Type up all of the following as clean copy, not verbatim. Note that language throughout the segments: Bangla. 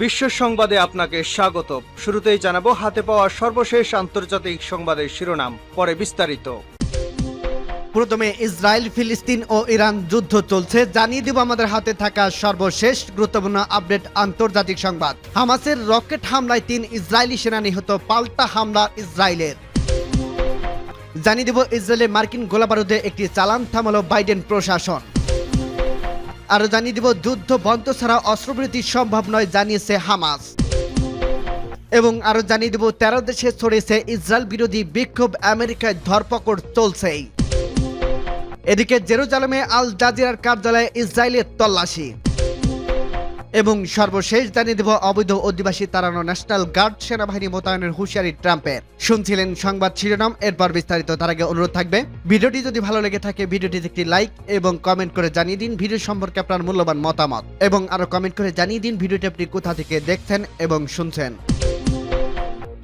বিশ্ব সংবাদে আপনাকে স্বাগত। শুরুতেই জানাবো হাতে পাওয়া সর্বশেষ আন্তর্জাতিক সংবাদের শিরোনাম, পরে বিস্তারিত। প্রথমে ইসরায়েল, ফিলিস্তিন ও ইরান যুদ্ধ চলছে, জানিয়ে দেব আমাদের হাতে থাকা সর্বশেষ গুরুত্বপূর্ণ আপডেট আন্তর্জাতিক সংবাদ। হামাসের রকেট হামলায় 3 ইসরায়েলি সেনা নিহত, পাল্টা হামলা ইসরায়েলের। জানিয়ে দেব ইসরায়েলে মার্কিন গোলাবারুদে একটি চালান থামালো বাইডেন প্রশাসন। আরো জানিয়ে দেব যুদ্ধ বন্ধ ছাড়া অস্ত্রবিরতি সম্ভব নয়, জানিয়েছে হামাস। এবং আরো জানিয়ে দেব 13 দেশে ছড়িয়েছে ইসরায়েল বিরোধী বিক্ষোভ, আমেরিকায় ধরপকড় চলছেই। এদিকে জেরুজালেমে আল জাজিরার কার্যালয়ে ইসরায়েলের তল্লাশি। এবং সর্বশেষ জানিয়ে দেব অবৈধ অধিবাসী তাড়ানো ন্যাশনাল গার্ড সেনাবাহিনী মোতায়েনের হুঁশিয়ারি ট্রাম্পের। শুনছিলেন সংবাদ শিরোনাম, এরপর বিস্তারিত। তার আগে অনুরোধ থাকবে, ভিডিওটি যদি ভালো লেগে থাকে ভিডিওটিতে একটি লাইক এবং কমেন্ট করে জানিয়ে দিন ভিডিও সম্পর্কে আপনার মূল্যবান মতামত, এবং আরো কমেন্ট করে জানিয়ে দিন ভিডিওটি আপনি কোথা থেকে দেখছেন এবং শুনছেন।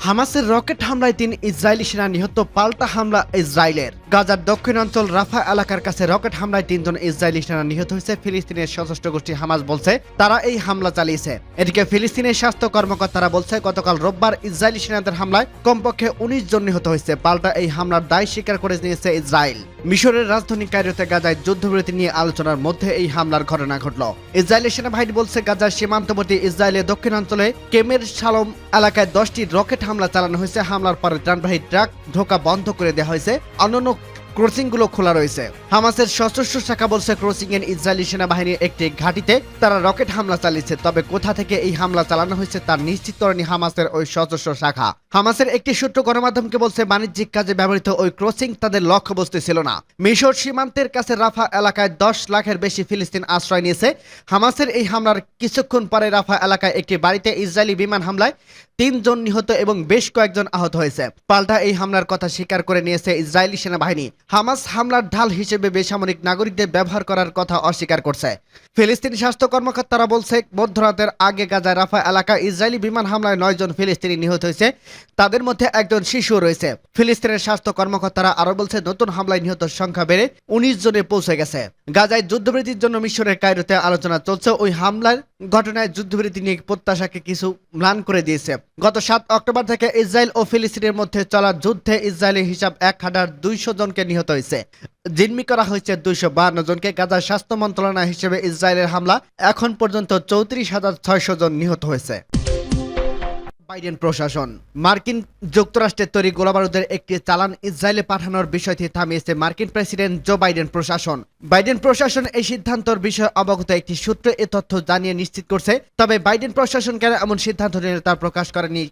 হামাসের রকেট হামলায় 3 ইসরায়েলি সেনা নিহত, পাল্টা হামলা ইসরায়েলের। গাজার দক্ষিণাঞ্চল রাফা এলাকার কাছে রকেট হামলায় 3 জন ইসরায়েলি সেনা নিহত হয়েছে। ফিলিস্তিনের সশস্ত্র গোষ্ঠী হামাস বলছে তারা এই হামলা চালিয়েছে। এদিকে ফিলিস্তিনের স্বাস্থ্য কর্মকর্তারা বলছে গতকাল রোববার ইসরায়েলি সেনাদের হামলায় কমপক্ষে 19 জন নিহত হয়েছে। পাল্টা এই হামলার দায় স্বীকার করে নিয়েছে ইসরায়েল। মিশরের রাজধানী কায়রোতে গাজায় যুদ্ধবিরতি নিয়ে আলোচনার মধ্যে এই হামলার ঘটনা ঘটল। ইসরায়েলি সেনাবাহিনী বলছে গাজার সীমান্তবর্তী ইসরায়েলের দক্ষিণাঞ্চলে কেমের শালম এলাকায় 10টি রকেট হামলা চালানো হয়েছে। হামলার পরে ত্রাণবাহী ট্রাক ঢোকা বন্ধ করে দেওয়া হয়েছে, অন্যান্য ক্রসিংগুলো খোলা রয়েছে। হামাসের সশস্ত্র শাখা বলছে ক্রসিং এর ইসরায়েলি সেনাবাহিনীর একটি ঘাঁটিতে তারা রকেট হামলা চালিয়েছে, তবে কোথা থেকে এই হামলা চালানো হয়েছে তার নিশ্চিত করেনি হামাসের ওই সশস্ত্র শাখা। হামাসের একটি সূত্র গণমাধ্যমকে বলছে বাণিজ্যিক কাজে ব্যবহৃত ওই ক্রসিং তাদের লক্ষ্যবস্তু ছিল না। মিশর সীমান্তের কাছে রাফা এলাকায় 10 লাখের বেশি ফিলিস্তিন আশ্রয় নিয়েছে। হামাসের এই হামলার কিছুক্ষণ পরে রাফা এলাকায় একটি বাড়িতে ইসরায়েলি বিমান হামলায় 3 জন নিহত এবং বেশ কয়েকজন আহত হয়েছে। পাল্টা এই হামলার কথা স্বীকার করে নিয়েছে ইসরায়েলি সেনাবাহিনী। হামাস হামলার ঢাল হিসেবে বেসামরিক নাগরিকদের ব্যবহার করার কথা অস্বীকার করছে। ফিলিস্তিনি স্বাস্থ্য কর্মকর্তারা বলছে মধ্যরাতের আগে গাজায় রাফা এলাকায় ইসরায়েলি বিমান হামলায় 9 জন ফিলিস্তিনি নিহত হয়েছে, তাদের মধ্যে একজন শিশু রয়েছে। ফিলিস্তিনের স্বাস্থ্য কর্মকর্তারা আরো বলছে নতুন হামলায় নিহতের সংখ্যা বেড়ে 19 জনে পৌঁছে গেছে। গাজায় যুদ্ধবিরতির জন্য মিশরের কায়রোতে আলোচনা চলছে। ওই হামলার ঘটনায় যুদ্ধবিরতি নিয়ে প্রত্যাশাকে কিছু ম্লান করে দিয়েছে। গত 7 অক্টোবর থেকে ইসরায়েল ও ফিলিস্তিনের মধ্যে চলা যুদ্ধে ইসরায়েলের হিসাব 1200 জনকে নিহত হয়েছে, জিম্মি করা হয়েছে 252 জনকে। গাজার স্বাস্থ্য মন্ত্রণালয় হিসেবে ইসরায়েলের হামলা এখন পর্যন্ত 34,600 জন নিহত হয়েছে। বাইডেন প্রশাসন মার্কিন যুক্তরাষ্ট্রের তৈরি গোলাবারুদের একটি চালান ইসরায়েলে পাঠানোর বিষয়টি থামিয়েছে মার্কিন প্রেসিডেন্ট জো বাইডেন প্রশাসন। বাইডেন প্রশাসন এই সিদ্ধান্তের বিষয়ে অবগত একটি সূত্র এ তথ্য জানিয়ে নিশ্চিত করছে, তবে বাইডেন প্রশাসন কেন এমন সিদ্ধান্ত নিল তা প্রকাশ করেনি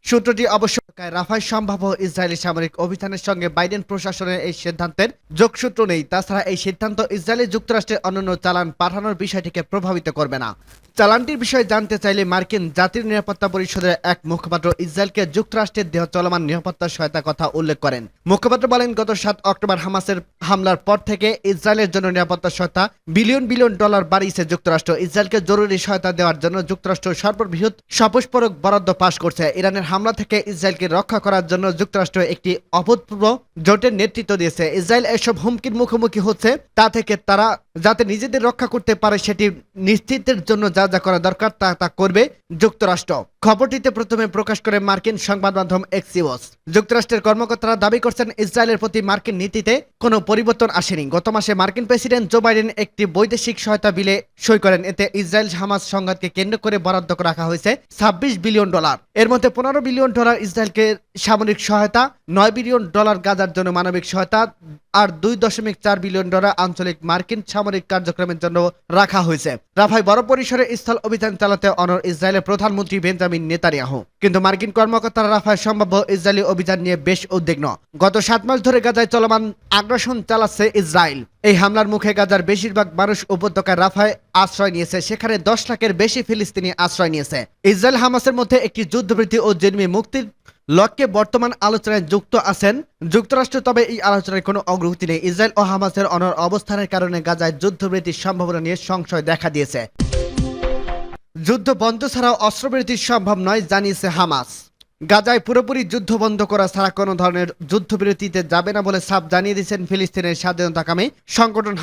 সূত্রটি অবশ্য রাফায় সম্ভাব্য ইসরায়েলি সামরিক অভিযানের সঙ্গে বাইডেন প্রশাসনের এই সিদ্ধান্তের যোগসূত্র নেই। তাছাড়া এই সিদ্ধান্ত ইসরায়েলি যুক্তরাষ্ট্রের অন্যান্য চালান পাঠানোর বিষয়টিকে প্রভাবিত করবে না। চালানটির বিষয়ে জানতে চাইলে মার্কিন জাতীয় নিরাপত্তা পরিষদের এক মুখপাত্র ইসরায়েলকে যুক্তরাষ্ট্রের দেহ চলমান নিরাপত্তা সহায়তার কথা উল্লেখ করেন। মুখপাত্র বলেন গত 7 অক্টোবর হামাসের হামলার পর থেকে ইসরায়েলের জন্য নিরাপত্তা সহায়তা বিলিয়ন ডলার বাড়িয়েছে যুক্তরাষ্ট্র। ইসরায়েলকে জরুরি সহায়তা দেওয়ার জন্য যুক্তরাষ্ট্র সর্ববৃহৎ সপুষ্পক বরাদ্দ পাশ করছে। ইরানের হামলা থেকে ইসরায়েলকে রক্ষা করার জন্য যুক্তরাষ্ট্র একটি অভূতপূর্ব জোটের নেতৃত্ব দিয়েছে। ইসরায়েল এসব হুমকির মুখোমুখি হচ্ছে, তা থেকে তারা যাতে নিজেদের রক্ষা করতে পারে সেটি নিশ্চিতের জন্য যা যা করা দরকার তা করবে যুক্তরাষ্ট্র। খবরটিতে প্রথমে প্রকাশ করে মার্কিন সংবাদ মাধ্যম এক্সিওস। যুক্তরাষ্ট্রের কর্মকর্তারা দাবি করছেন ইসরায়েলের প্রতি মার্কিন নীতিতে কোনো পরিবর্তন আসেনি। গত মাসে মার্কিন প্রেসিডেন্ট জো বাইডেন একটি বৈদেশিক সহায়তা বিলে সই করেন। এতে ইসরায়েল হামাস সংঘাতকে কেন্দ্র করে বরাদ্দ রাখা হয়েছে 26 বিলিয়ন ডলার। এর মধ্যে 15 বিলিয়ন ডলার ইসরায়েলকে সামরিক সহায়তা, 9 বিলিয়ন ডলার গাজার জন্য মানবিক সহায়তা আর 2.4 বিলিয়ন ডলার আঞ্চলিক মার্কিন সামরিক কার্যক্রমের জন্য রাখা হয়েছে। রাফায় বড় পরিসরে স্থল অভিযান চালাতে অনড় ইসরায়েলের প্রধানমন্ত্রী বেঞ্জামিন নেতানিয়াহু। কিন্তু মার্কিন কর্মকর্তারা রাফায় সম্ভাব্য ইসরায়েলি অভিযান নিয়ে বেশ উদ্বিগ্ন। গত 7 মাস ধরে গাজায় চলমান আগ্রাসন চালাচ্ছে ইসরায়েল। এই হামলার মুখে গাজার বেশিরভাগ মানুষ উপত্যকায় রাফায় আশ্রয় নিয়েছে, সেখানে 10 লাখের বেশি ফিলিস্তিনি আশ্রয় নিয়েছে। ইসরায়েল হামাসের মধ্যে একটি যুদ্ধবৃত্তি ও জিম্মি মুক্তির লক্ষ্যে বর্তমান আলোচনায় যুক্ত আছেন যুক্তরাষ্ট্র, তবে এই আলোচনায় কোনো অগ্রগতি নেই। ইসরায়েল ও হামাসের অনড় অবস্থানের কারণে গাজায় যুদ্ধবৃত্তির সম্ভাবনা নিয়ে সংশয় দেখা দিয়েছে। যুদ্ধ বন্ধ ছাড়াও অস্ত্রবিরতি সম্ভব নয়, জানিয়েছে হামাস। গাজায় পুরোপুরি যুদ্ধ বন্ধ করা ছাড়া কোনো ধরনের যুদ্ধবিরতিতে যাবে না বলে সাফ জানিয়ে দিয়েছেন ফিলিস্তিনের স্বাধীনতাকামী সংগঠন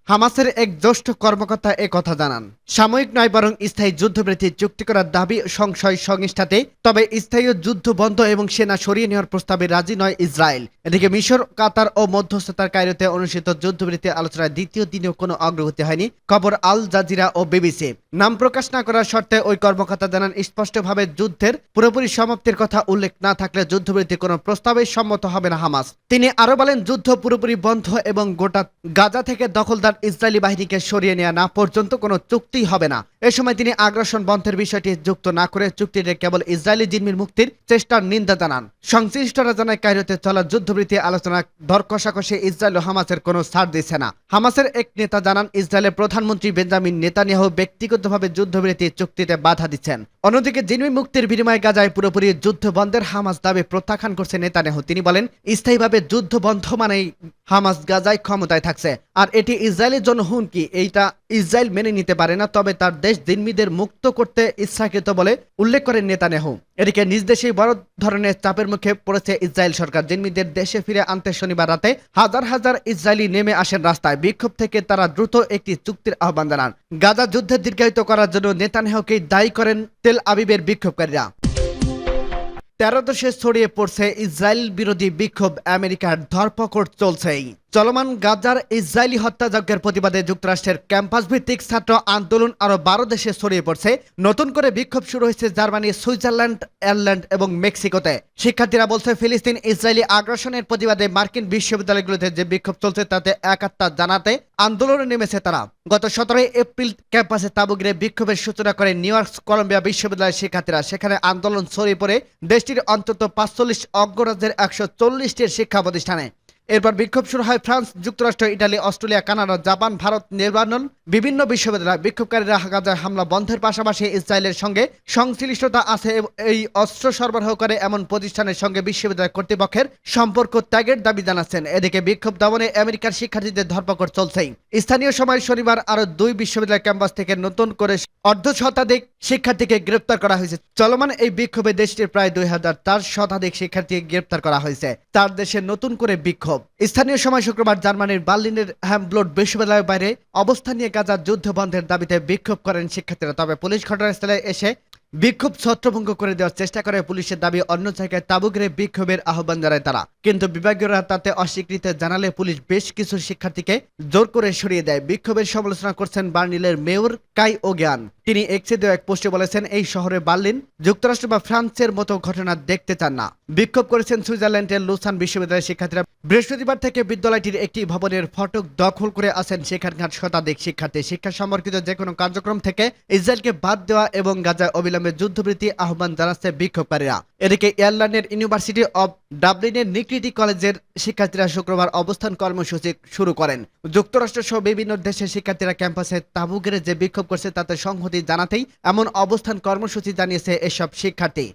হামাসের এক জ্যেষ্ঠ কর্মকর্তা কথা জানান। সাময়িক নয় বরং স্থায়ী যুদ্ধবিরতি চুক্তি করার দাবি সংশয় সংস্থাতে, তবে স্থায়ী যুদ্ধ বন্ধ এবং সেনা সরিয়ে নেওয়ার প্রস্তাবে রাজি নয় ইসরায়েল। এদিকে মিশর, কাতার ও মধ্যস্থতার কায়রোতে অনুষ্ঠিত যুদ্ধবিরতি আলোচনার দ্বিতীয় দিনেও কোনো অগ্রগতি হয়নি। খবর আল জাজিরা ও বিবিসি। নাম প্রকাশ না করার শর্তে ওই কর্মকর্তা জানান, স্পষ্টভাবে যুদ্ধের পুরোপুরি সমাপ্তির কথা উল্লেখ না থাকলে যুদ্ধবিরতি কোনো প্রস্তাবে সম্মত হবে না হামাস। তিনি আরো বলেন, যুদ্ধ পুরোপুরি বন্ধ এবং গোটা গাজা থেকে দখলদার ইসরায়েলি বাহিনীকে সরিয়ে নেওয়া না পর্যন্ত কোনো চুক্তি হবে না। এ সময় তিনি আগ্রাসন বন্ধের বিষয়টি যুক্ত না করে চুক্তিতে কেবল ইসরায়েলি জিম্মির মুক্তির চেষ্টার নিন্দা জানান। সংশ্লিষ্টরা জানায়, কায়রোতে চলা যুদ্ধবিরতি আলোচনা দর কষাকষি ইসরায়েল ও হামাসের কোনো ছাড় দিচ্ছে না। হামাসের এক নেতা জানান, ইসরায়েলের প্রধানমন্ত্রী বেঞ্জামিন নেতানিয়াহু ব্যক্তিগতভাবে যুদ্ধবিরতি চুক্তিতে বাধা দিচ্ছেন। অন্যদিকে জিম্মি মুক্তির বিনিময়ে গাজায় পুরোপুরি যুদ্ধ বন্ধের হামাস দাবি প্রত্যাখ্যান করছে নেতানিয়াহু। তিনি বলেন, স্থায়ীভাবে যুদ্ধ বন্ধ মানেই হামাস গাজায় ক্ষমতায় থাকছে, আর এটি ইসরায়েলের জন্য হুমকি। এইটা ইসরায়েল মেনে নিতে পারে না, তবে তার দেশ জিম্মিদের মুক্ত করতে ইচ্ছাকৃত বলে উল্লেখ করেন নেতানিয়াহু। এদিকে নিজ দেশেই বড় ধরনের চাপের মুখে পড়েছে ইসরায়েল সরকার। জিম্মিদের দেশে ফিরে আনতে শনিবার রাতে হাজার হাজার ইসরায়েলি নেমে আসেন রাস্তায়। বিক্ষোভ থেকে তারা দ্রুত একটি চুক্তির আহ্বান জানান। গাজা যুদ্ধের দীর্ঘায়িত করার জন্য নেতানিয়াহুকেই দায়ী করেন তেল আবিবের বিক্ষোভকারীরা। 13 দেশে ছড়িয়ে পড়ছে ইসরায়েল বিরোধী বিক্ষোভ, আমেরিকার ধরপকড় চলছেই। চলমান গাজার ইসরায়েলি হত্যাযজ্ঞের প্রতিবাদে যুক্তরাষ্ট্রের ক্যাম্পাস ভিত্তিক ছাত্র আন্দোলন আরো 12 দেশে ছড়িয়ে পড়ছে। নতুন করে বিক্ষোভ শুরু হয়েছে জার্মানি, সুইজারল্যান্ড, আয়ারল্যান্ড এবং মেক্সিকোতে। শিক্ষার্থীরা বলছে, ফিলিস্তিন ইসরায়েলি আগ্রাসনের প্রতিবাদে মার্কিন বিশ্ববিদ্যালয়গুলোতে যে বিক্ষোভ চলছে তাতে একাত্মতা জানাতে আন্দোলনে নেমেছে তারা। গত 17 এপ্রিল ক্যাম্পাসে তাঁবু ঘিরে বিক্ষোভের সূচনা করে নিউ ইয়র্ক কলম্বিয়া বিশ্ববিদ্যালয়ের শিক্ষার্থীরা। সেখানে আন্দোলন ছড়িয়ে পড়ে দেশটির অন্তত 45 অঙ্গরাজ্যের 140টির শিক্ষা প্রতিষ্ঠানে। এরপর বিক্ষোভ শুরু হয় ফ্রান্স, যুক্তরাষ্ট্র, Italy, Australia, Canada, Japan, Bharat, Lebanon বিভিন্ন বিশ্ববিদ্যালয়। বিক্ষোভকারীরা গাজায় হামলা বন্ধের পাশাপাশি ইসরায়েলের সঙ্গে সংশ্লিষ্টতা আছে এই অস্ত্র সরবরাহ করে এমন প্রতিষ্ঠানের সঙ্গে বিশ্ববিদ্যালয় কর্তৃপক্ষের সম্পর্ক ত্যাগের দাবি জানাচ্ছেন। এদিকে বিক্ষোভ দমনে আমেরিকার শিক্ষার্থীদের ধরপকড় চলছেই। স্থানীয় সময় শনিবার আরো 2 বিশ্ববিদ্যালয় ক্যাম্পাস থেকে নতুন করে অর্ধশতাধিক শিক্ষার্থীকে গ্রেপ্তার করা হয়েছে। চলমান এই বিক্ষোভে দেশটির প্রায় 2004 শতাধিক শিক্ষার্থীকে গ্রেপ্তার করা হয়েছে। 4 দেশে নতুন করে বিক্ষোভ। স্থানীয় সময় শুক্রবার জার্মানির বার্লিনের হ্যামব্লোড বিশ্ববিদ্যালয়ের বাইরে অবস্থান নিয়ে গাজার যুদ্ধ বন্ধের দাবিতে বিক্ষোভ করেন শিক্ষার্থীরা। তবে পুলিশ ঘটনাস্থলে এসে বিক্ষোভ ছত্রভঙ্গ করে দেওয়ার চেষ্টা করে। পুলিশের দাবি, অন্য জায়গায় তাঁবু ঘিরে বিক্ষোভের আহ্বান জানায় তারা, কিন্তু বিভাগীয়রা তাতে অস্বীকৃতি জানালে পুলিশ বেশ কিছু শিক্ষার্থীকে জোর করে সরিয়ে দেয়। বিক্ষোভের সমালোচনা করছেন বার্লিনের মেয়র কাই ওগ্যান। তিনি এক্সে দেওয়া এক পোস্টে বলেছেন, এই শহরে বার্লিন যুক্তরাষ্ট্র বা ফ্রান্সের মতো ঘটনা দেখতে চান না। বিক্ষোভ করেছেন সুইজারল্যান্ডের লুসান বিশ্ববিদ্যালয়ের শিক্ষার্থীরা। বৃহস্পতিবার থেকে বিদ্যালয়টির একটি ভবনের ফটক দখল করে আছেন সেখানকার শতাধিক শিক্ষার্থী। শিক্ষা সম্পর্কিত যে কোনো কার্যক্রম থেকে ইসরায়েলকে বাদ দেওয়া এবং গাজায় অবিলম্বে যুদ্ধবৃত্তি আহ্বান জানাচ্ছে বিক্ষোভকারীরা। এদিকে আয়ারল্যান্ডের ইউনিভার্সিটি অব ডাবলিনের নিক্রিটি কলেজের শিক্ষার্থীরা শুক্রবার অবস্থান কর্মসূচি শুরু করেন। যুক্তরাষ্ট্র সহ বিভিন্ন দেশের শিক্ষার্থীরা ক্যাম্পাসে তাঁবু ঘিরে যে বিক্ষোভ করছে তাতে সংহতি জানাতেই এমন অবস্থান কর্মসূচি জানিয়েছে এসব শিক্ষার্থী।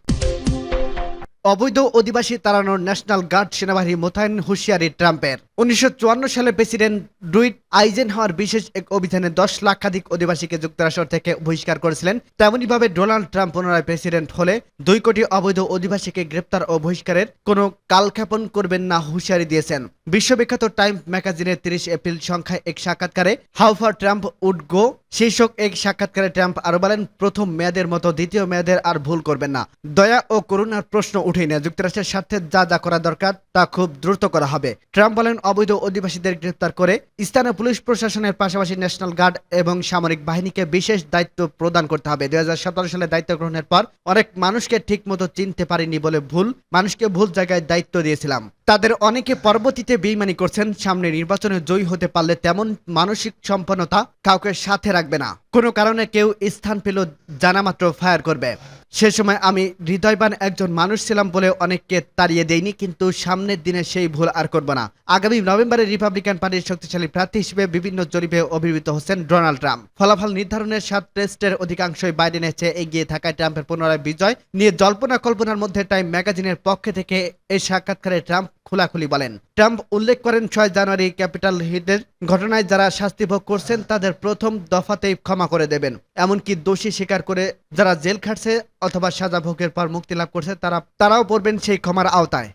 অবৈধ অধিবাসী তাড়ানোর ন্যাশনাল গার্ড সেনাবাহিনী মোতায়েন হুঁশিয়ারি ট্রাম্পের। 1954 সালে প্রেসিডেন্ট ডুইট আইজেনহাওয়ার বিশেষ এক অভিযানে 10 লাখাধিক অধিবাসীকে যুক্তরাষ্ট্র থেকে বহিষ্কার করেছিলেন। তেমনিভাবে ডোনাল্ড ট্রাম্প পুনরায় প্রেসিডেন্ট হলে 2 কোটি অবৈধ অধিবাসীকে গ্রেপ্তার ও বহিষ্কারের কোনো কালক্ষেপণ করবেন না হুঁশিয়ারি দিয়েছেন। বিশ্ববিখ্যাত টাইম ম্যাগাজিনের 30 এপ্রিল সংখ্যায় এক সাক্ষাৎকারে how far Trump would go শীর্ষক এক সাক্ষাৎকারে ট্রাম্প আরো বলেন, প্রথম মেয়াদের মতো দ্বিতীয় মেয়াদের আর ভুল করবেন না। দয়া ও করুণার প্রশ্ন উঠেই না। যুক্তরাষ্ট্রের স্বার্থে যা যা করা দরকার তা খুব দ্রুত করা হবে। ট্রাম্প বলেন, অবৈধ অধিবাসীদের গ্রেপ্তার করে স্থানীয় পুলিশ প্রশাসনের পাশাপাশি ন্যাশনাল গার্ড এবং সামরিক বাহিনীকে বিশেষ দায়িত্ব প্রদান করতে হবে। 2017 সালে দায়িত্ব গ্রহণের পর অনেক মানুষকে ঠিক মতো চিনতে পারিনি বলে মানুষকে ভুল জায়গায় দায়িত্ব দিয়েছিলাম। তাদের অনেকে পরবর্তীতে বেইমানি করছেন। সামনে নির্বাচনে জয়ী হতে পারলে তেমন মানসিক সম্পন্নতা কাউকে সাথে রাখবে না। কোনো কারণে কেউ স্থান পেল জানামাত্র ফায়ার করবে। সে সময় আমি হৃদয়বান একজন মানুষ ছিলাম বলে অনেককে তাড়িয়ে দেইনি, কিন্তু সামনের দিনে সেই ভুল আর করব না। আগামী নভেম্বরে রিপাবলিকান পার্টির শক্তিশালী প্রার্থী হিসেবে বিভিন্ন জরিপে অভিহিত হচ্ছেন ডোনাল্ড ট্রাম্প। ফলাফল নির্ধারণের 7 টেস্টের অধিকাংশই বাইডেনের চেয়ে এগিয়ে থাকায় ট্রাম্পের পুনরায় বিজয় নিয়ে জল্পনা কল্পনার মধ্যে টাইম ম্যাগাজিনের পক্ষ থেকে এই সাক্ষাৎকারে ট্রাম্প খোলাখুলি বলেন। ট্রাম্প উল্লেখ করেন 6 জানুয়ারি ক্যাপিটাল হিটের ঘটনায় যারা শাস্তি ভোগ করছেন তাদের প্রথম দফাতেই ক্ষমা করে দেবেন। এমনকি দোষী স্বীকার করে যারা জেল খাটছে অথবা সাজা ভোগের পর মুক্তি লাভ করছে তারাও পড়বেন সেই ক্ষমার আওতায়।